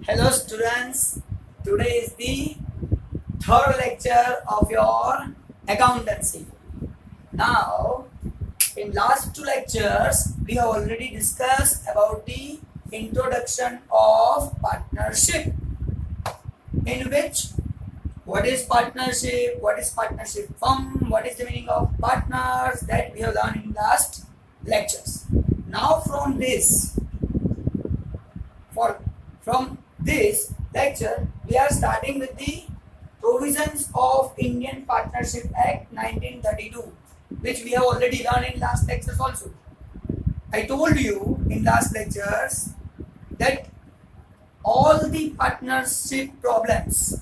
Hello students, today is the third lecture of your accountancy. Now, in last two lectures, we have already discussed about the introduction of partnership, in which what is partnership firm, what is the meaning of partners, that we have learned in last lectures. Now from this lecture, we are starting with the provisions of Indian Partnership Act 1932, which we have already learned in last lectures also. I told you in last lectures that all the partnership problems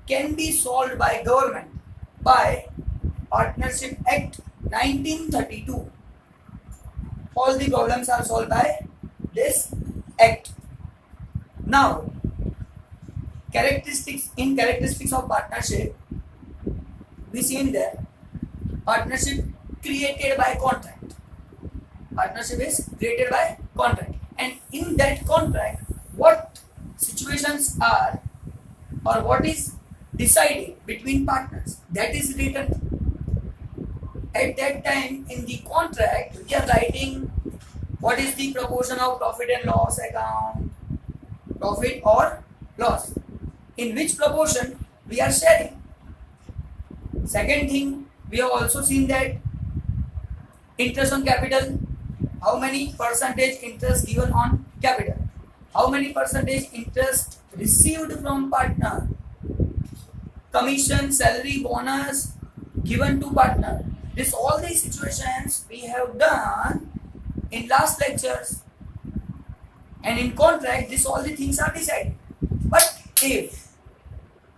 can be solved by government by Partnership Act 1932. All the problems are solved by this act. Now, characteristics of partnership, we see in there partnership created by contract. Partnership is created by contract, and in that contract, what situations are or what is decided between partners, that is written. At that time in the contract, we are writing what is the proportion of profit and loss account, profit or loss, in which proportion we are sharing. Second thing, we have also seen that interest on capital, how many percentage interest given on capital, how many percentage interest received from partner, commission, salary, bonus given to partner. This all these situations we have done in last lectures, and in contract this all the things are decided. But if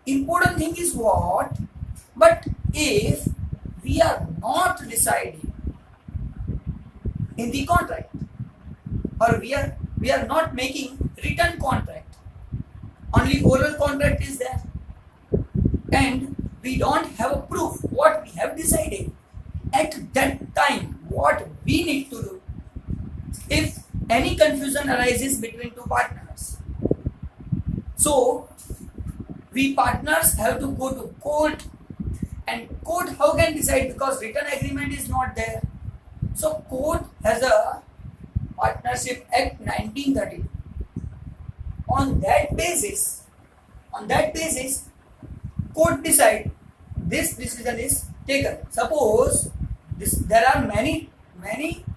important thing is what? But if we are not deciding in the contract, or we are not making written contract, only oral contract is there, and we don't have a proof what we have decided at that time, what we need to do if any confusion arises between two partners. So we partners have to go to court, and court how can decide, because written agreement is not there. So court has a Partnership Act 1932. On that basis, court decide, this decision is taken. Suppose there are many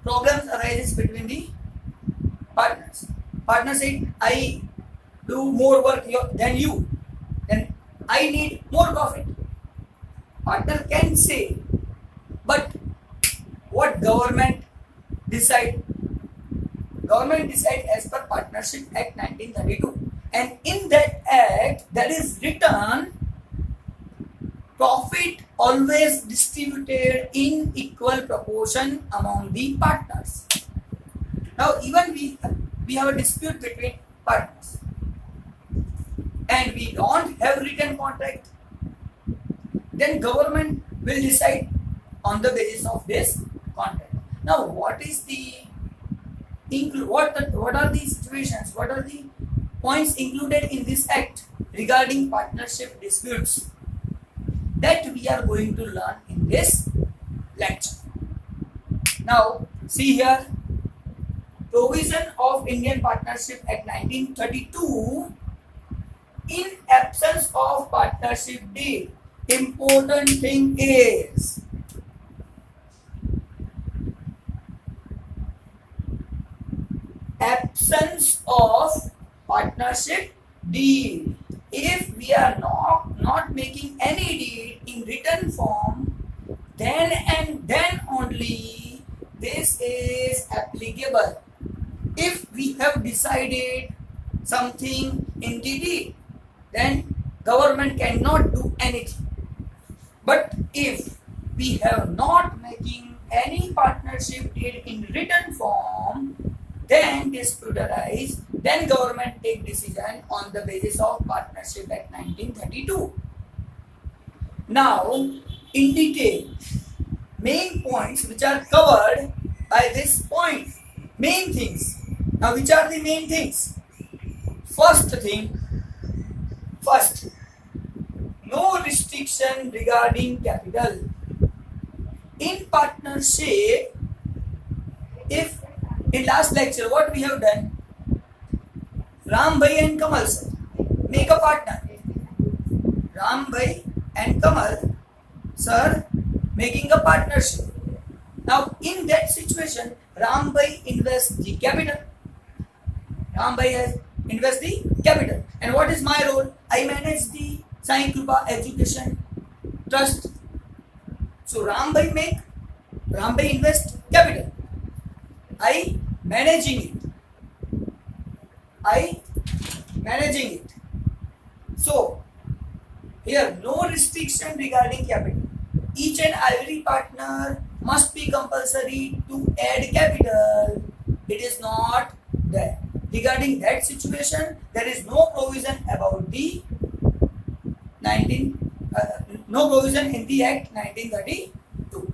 problems arises between the partners. Partner said, I do more work than you, then I need more profit. Partner can say, but what government decide? Government decide as per Partnership Act 1932, and in that act that is written, profit always distributed in equal proportion among the partners. Now even we have a dispute between partners and we don't have written contract, then government will decide on the basis of this contract. Now what are the situations, what are the points included in this act regarding partnership disputes, that we are going to learn in this lecture. Now see here, provision of Indian Partnership Act 1932, in absence of partnership deed, important thing is absence of partnership deed. If we are not making any deed in written form, then and then only this is applicable. If we have decided something in the deed, then government cannot do anything. But if we have not making any partnership deed in written form, then dispute arise, then government take decision on the basis of Partnership Act 1932. Now, in detail, main points which are covered by this point, main things. Now, which are the main things? First thing, First, no restriction regarding capital. In partnership, if in last lecture what we have done, Ram Bhai and Kamal sir make a partner. Ram Bhai and Kamal sir making a partnership. Now in that situation, Ram Bhai invests the capital. Ram Bhai has invest the capital. And what is my role? I manage the Sai Kripa Education Trust. So Ram Bhai invest capital. I managing it. So here no restriction regarding capital. Each and every partner must be compulsory to add capital. It is not there. Regarding that situation, there is no provision about the no provision in the Act 1932.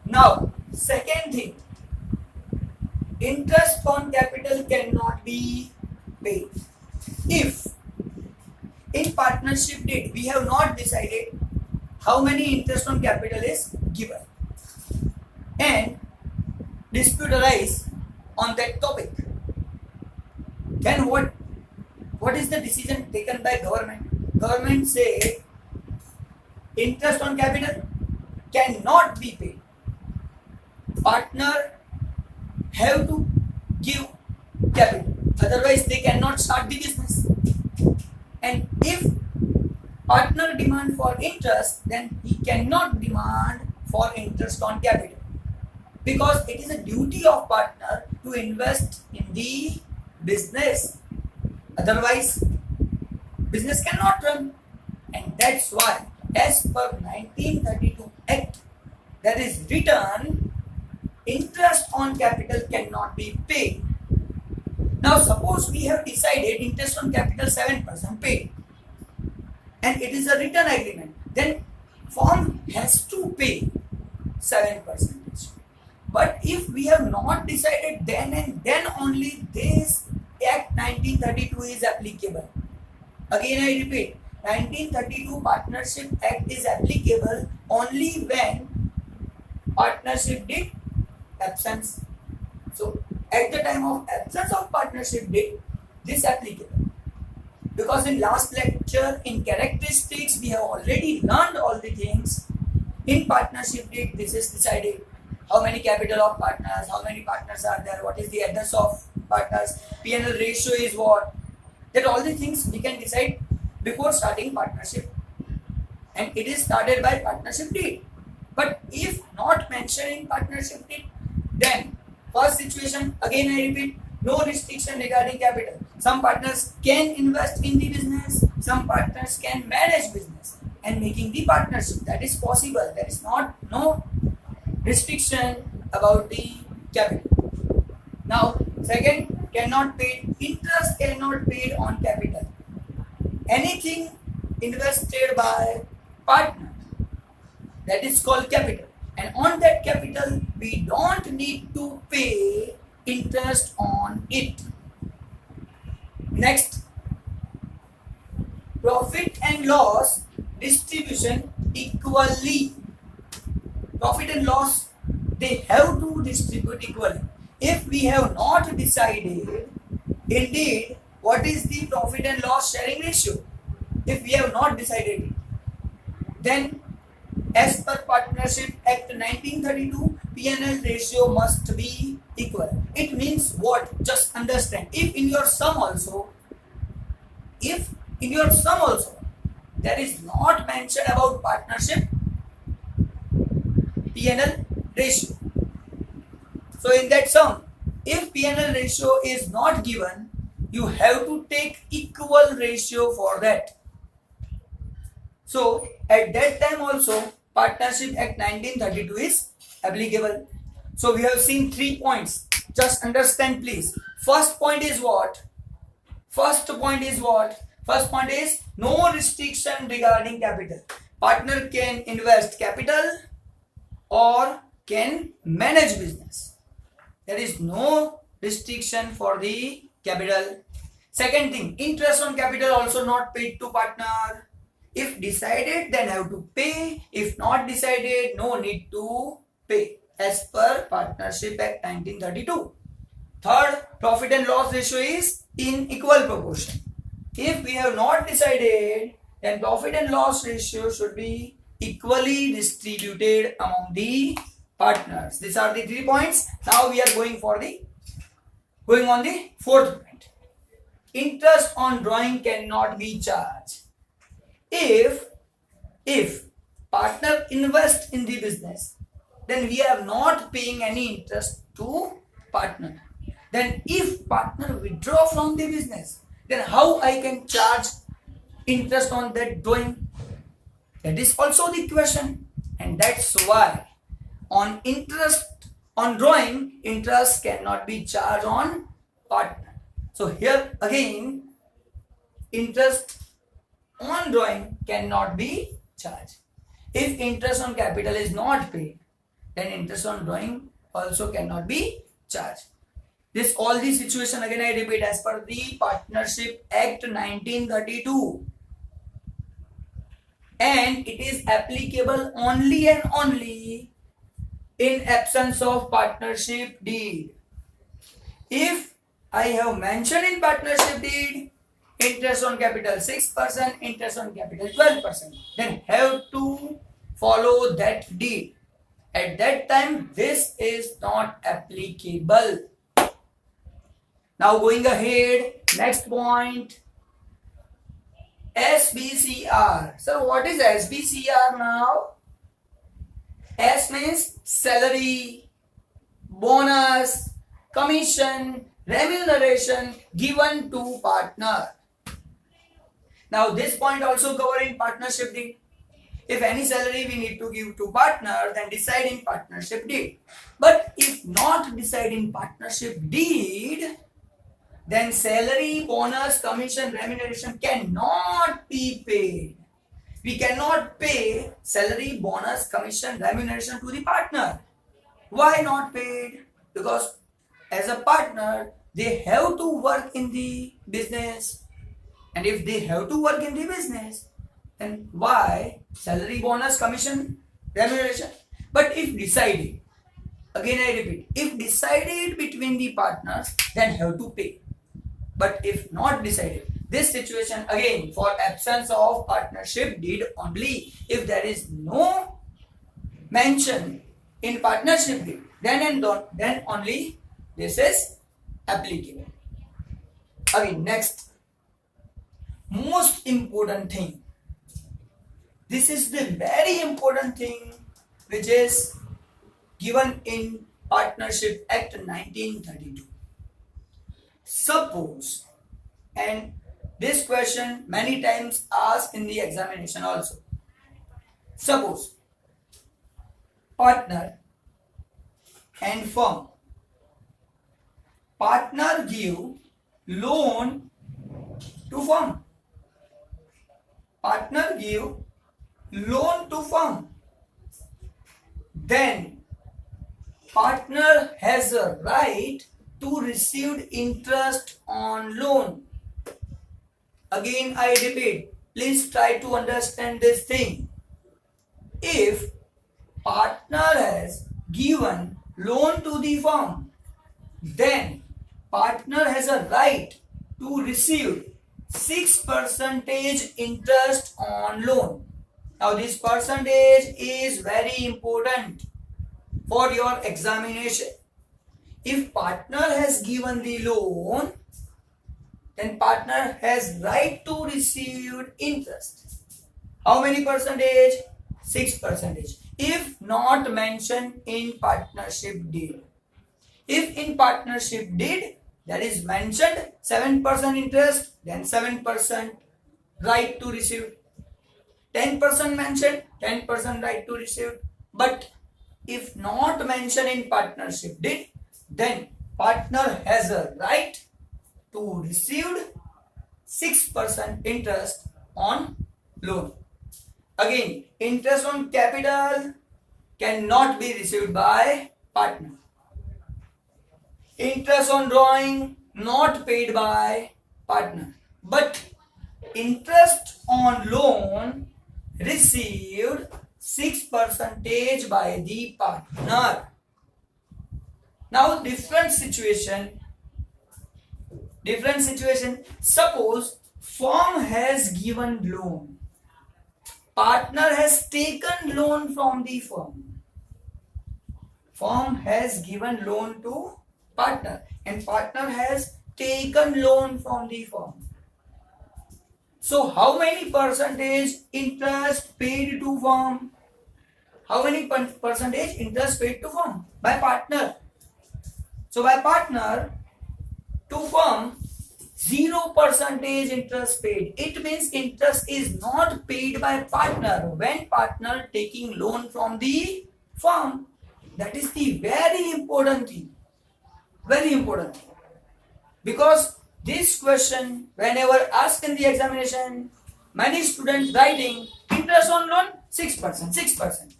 Now, second thing, interest on capital cannot be paid. If in partnership deed we have not decided how many interest on capital is given and dispute arise on that topic, then what is the decision taken by government? Government say interest on capital cannot be paid. Partner have to give capital, otherwise they cannot start the business. And if partner demand for interest, then he cannot demand for interest on capital, because it is a duty of partner to invest in the business. Otherwise, business cannot run. And that's why, as per 1932 Act, there is written interest on capital cannot be paid. Now, suppose we have decided interest on capital 7% paid, and it is a written agreement, then firm has to pay 7%. But if we have not decided, then and then only this Act 1932 is applicable. Again I repeat, 1932 Partnership Act is applicable only when partnership deed absence. So at the time of absence of partnership deed, this applicable. Because in last lecture in characteristics we have already learned all the things. In partnership deed this is decided. How many capital of partners, how many partners are there, what is the address of partners, P&L ratio is what. That all the things we can decide before starting partnership. And it is started by partnership deed. But if not mentioned in partnership deed, then first situation, again I repeat, no restriction regarding capital. Some partners can invest in the business, some partners can manage business and making the partnership. That is possible. There is no restriction about the capital. Now, second, cannot paid interest cannot paid on capital. Anything invested by partner, that is called capital, and on that capital we don't need to pay interest on it. Next, profit and loss distribution equally. Profit and loss, they have to distribute equally. If we have not decided indeed what is the profit and loss sharing ratio, if we have not decided it, then as per Partnership Act 1932, P&L ratio must be equal. It means what? Just understand. If in your sum also there is not mentioned about partnership P&L ratio. So in that sum, if P&L ratio is not given, you have to take equal ratio for that. So at that time also Partnership Act 1932 is applicable. So we have seen 3 points. Just understand please. First point is what? First point is no restriction regarding capital. Partner can invest capital or can manage business. There is no restriction for the capital. Second thing, interest on capital also not paid to partner. If decided, then have to pay. If not decided, no need to pay as per Partnership Act 1932. Third, profit and loss ratio is in equal proportion. If we have not decided, then profit and loss ratio should be equally distributed among the partners. These are the 3 points. Now we are going on the fourth point. Interest on drawing cannot be charged. If partner invest in the business, then we are not paying any interest to partner. Then if partner withdraw from the business, then how I can charge interest on that drawing? That is also the question, and that's why on interest on drawing, interest cannot be charged on partner. So here again, interest on drawing cannot be charged. If interest on capital is not paid, then interest on drawing also cannot be charged. This all the situation, again I repeat, as per the Partnership Act 1932, and it is applicable only and only in absence of partnership deed. If I have mentioned in partnership deed interest on capital 6%, interest on capital 12%, then have to follow that deed. At that time, this is not applicable. Now going ahead, next point, SBCR. So what is SBCR now? S means salary, bonus, commission, remuneration given to partner. Now this point also covered in partnership deed. If any salary we need to give to partner, then decide in partnership deed. But if not decide in partnership deed, then salary, bonus, commission, remuneration cannot be paid. We cannot pay salary, bonus, commission, remuneration to the partner. Why not paid? Because as a partner, they have to work in the business. And if they have to work in the business, then why salary, bonus, commission, remuneration? But if decided, again I repeat, if decided between the partners, then have to pay. But if not decided, this situation again for absence of partnership deed only. If there is no mention in partnership deed, then only this is applicable. Again, next, most important thing. This is the very important thing which is given in Partnership Act 1932. Suppose, and this question many times asked in the examination also. Suppose partner and firm. Partner give loan to firm. Partner give loan to firm. Then partner has a right to receive interest on loan. Again I repeat, please try to understand this thing. If partner has given loan to the firm, then partner has a right to receive 6% interest on loan. Now this percentage is very important for your examination. If partner has given the loan, then partner has right to receive interest. How many percentage? 6%. If not mentioned in partnership deed. If in partnership deed that is mentioned 7% interest, then 7% right to receive. 10% mentioned, 10% right to receive. But if not mentioned in partnership deed, then partner has a right to receive 6% interest on loan. Again, interest on capital cannot be received by partner. Interest on drawing not paid by partner. But interest on loan received 6% by the partner. Now different situation. Suppose firm has given loan. Partner has taken loan from the firm. Firm has given loan to partner and partner has taken loan from the firm. So how many percentage interest paid to firm? How many percentage interest paid to firm? By partner. So by partner to firm, 0% interest paid. It means interest is not paid by partner when partner taking loan from the firm. That is the very important thing. Very important thing. Because this question, whenever asked in the examination, many students writing interest on loan 6%.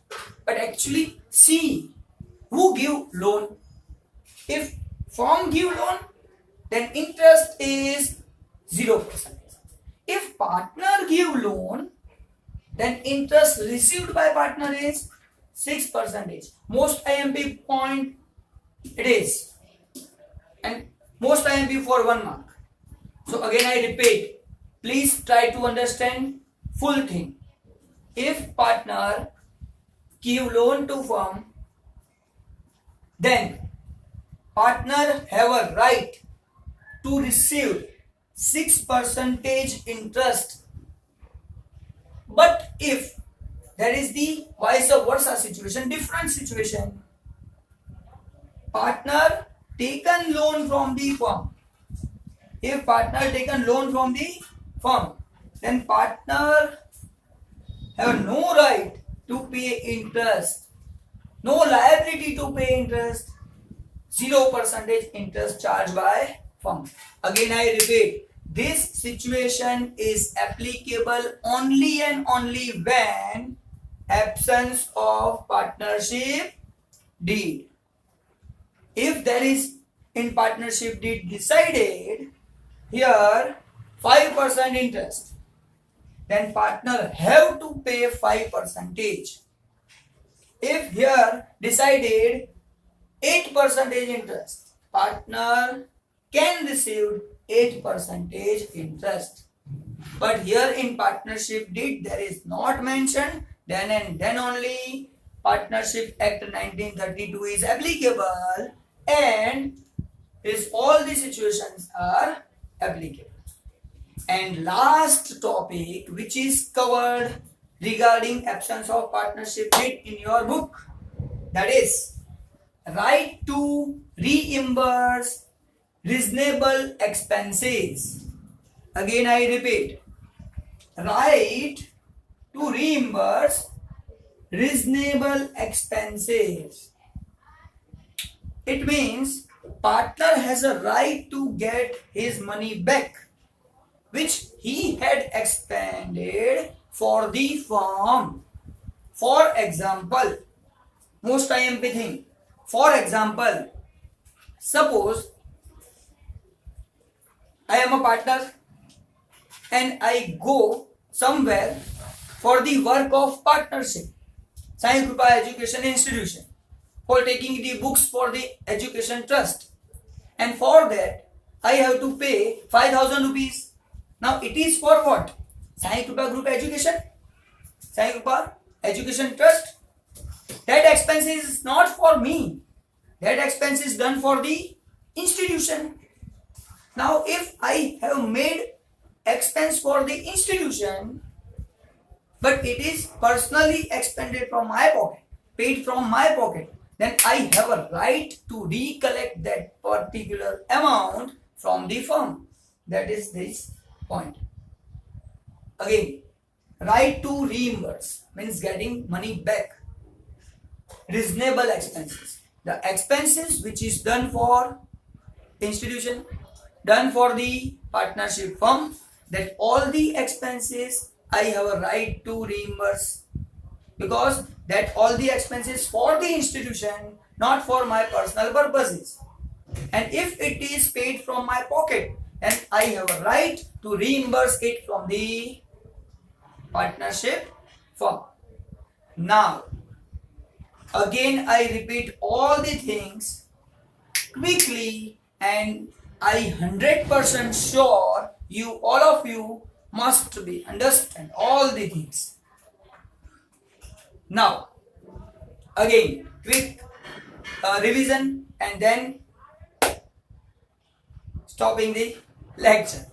But actually, see who give loan. If firm give loan, then interest is 0%. If partner give loan, then interest received by partner is 6%. Most IMP point it is, and most IMP for 1 mark. So again I repeat, please try to understand full thing. If partner give loan to firm, then partner have a right to receive 6% interest. But if there is the vice versa situation, different situation, partner taken loan from the firm. If partner taken loan from the firm, then partner have no right to pay interest, no liability to pay interest, 0% interest charged by firm. Again I repeat, this situation is applicable only and only when absence of partnership deed. If there is in partnership deed decided here 5% interest, then partner have to pay 5%. If here decided 8% interest, partner can receive 8% interest. But here in partnership deed there is not mentioned, then and then only Partnership Act 1932 is applicable, and is all the situations are applicable. And last topic which is covered regarding absence of partnership deed in your book, that is right to reimburse reasonable expenses. Again I repeat, right to reimburse reasonable expenses. It means partner has a right to get his money back which he had expended for the firm. For example, most IMP thing. For example, suppose I am a partner and I go somewhere for the work of partnership, Sai Kripa Education Institution, for taking the books for the education trust, and for that I have to pay 5,000 rupees. Now it is for what? Sai Kripa Group Education, Sai Kripa Education Trust. That expense is not for me. That expense is done for the institution. Now if I have made expense for the institution, but it is personally expended from my pocket, paid from my pocket, then I have a right to recollect that particular amount from the firm. That is this point. Again, right to reimburse means getting money back. Reasonable expenses, the expenses which is done for institution, done for the partnership firm, that all the expenses I have a right to reimburse, because that all the expenses for the institution, not for my personal purposes. And if it is paid from my pocket, then I have a right to reimburse it from the partnership firm. Now, again I repeat all the things quickly, and I 100% sure you, all of you, must be understand all the things. Now, again, quick revision and then stopping the lecture.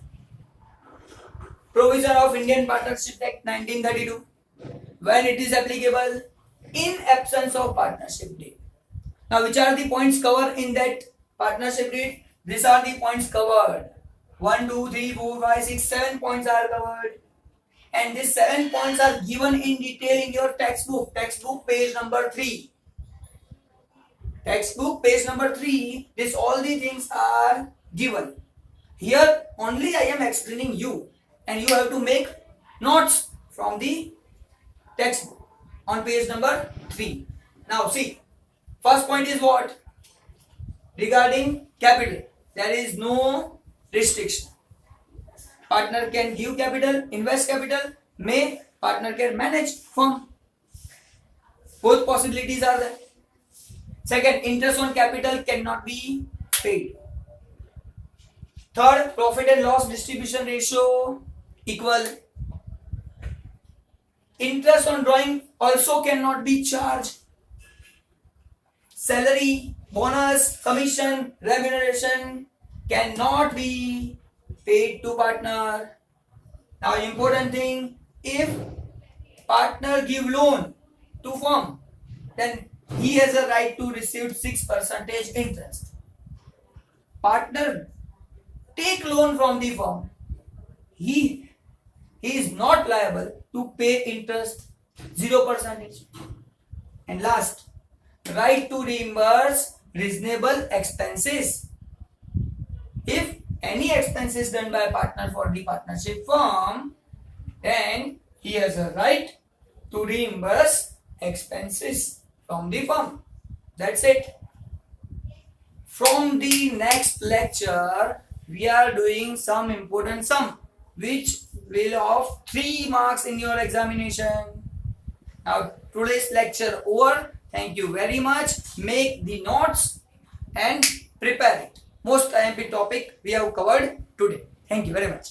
Provision of Indian Partnership Act 1932, when it is applicable in absence of partnership deed. Now, which are the points covered in that partnership deed? These are the points covered. 1, 2, 3, 4, 5, 6, 7 points are covered. And these 7 points are given in detail in your textbook. Textbook page number 3. Textbook page number 3. This all the things are given. Here only I am explaining you, and you have to make notes from the textbook on page number 3. Now see, first point is what? Regarding capital, there is no restriction. Partner can give capital, invest capital, may partner can manage firm. Both possibilities are there. Second, interest on capital cannot be paid. Third, profit and loss distribution ratio equal. Interest on drawing also cannot be charged. Salary, bonus, commission, remuneration cannot be paid to partner. Now, important thing, if partner give loan to firm, then he has a right to receive 6% interest. Partner take loan from the firm, he is not liable to pay interest 0%. And last, right to reimburse reasonable expenses. If any expenses done by partner for the partnership firm, then he has a right to reimburse expenses from the firm. That's it. From the next lecture, we are doing some important sum which will of 3 marks in your examination. Now today's lecture over. Thank you very much. Make the notes and prepare it. Most IMP topic we have covered today. Thank you very much.